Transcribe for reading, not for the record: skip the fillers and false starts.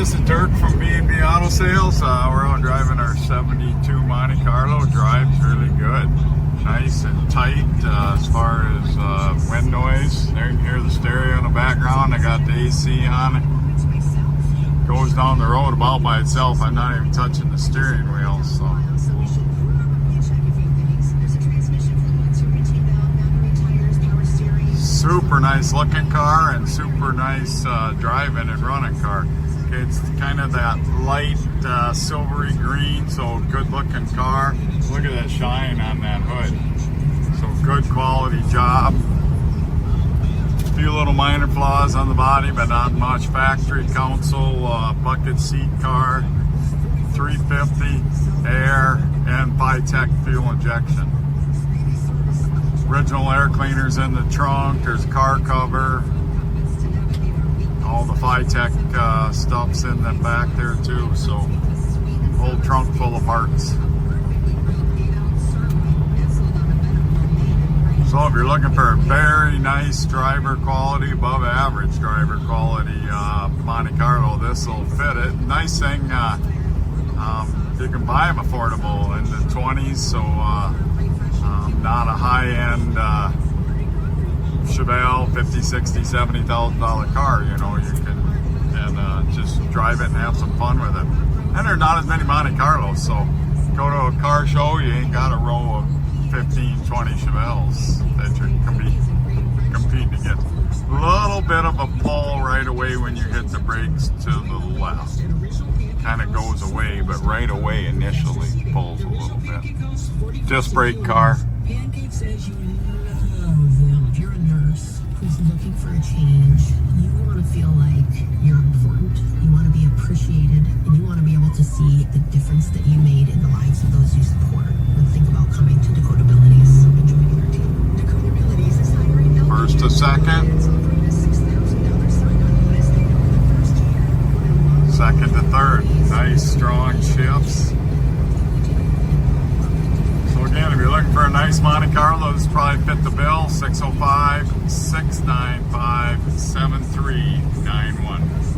this is Dirk from B&B Auto Sales. We're out driving our 72 Monte Carlo. Drives really good. Nice and tight as far as wind noise. There you can hear the stereo in the background. I got the AC on it. Goes down the road about by itself. I'm not even touching the steering wheel. So. Super nice looking car and super nice driving and running car. It's kind of that light silvery green, so good looking car. Look at that shine on that hood. So good quality job. A few little minor flaws on the body, but not much. Factory console, bucket seat car, 350 air and Fitech fuel injection. Original air cleaners in the trunk. There's a car cover. All the Fitech stuff's in the back there too. So whole trunk full of parts. So if you're looking for a very nice driver quality, above average driver quality Monte Carlo, this will fit it. Nice thing, you can buy them affordable in the 20s. So. Not a high-end Chevrolet $50,000, $60,000, $70,000 car. You know, you can just drive it and have some fun with it. And there are not as many Monte Carlos, so go to a car show, you ain't got a row of 15, 20 Chevrolets that you're competing against. A little bit of a pull right away when you hit the brakes to the left. Kind of goes away, but right away initially pulls a little bit. Disc brake car. Pancake says you love them. If you're a nurse who's looking for a change, you want to feel like you're important. You want to be appreciated, and you want to be able to see the difference that you made in the lives of those you support. And think about coming to Dakota Abilities and joining our team. Dakota Abilities is hiring first to second. Second to third. Nice strong shifts. So again, if you're looking for a nice Monte Carlo, this probably fit the bill. 605-695-7391.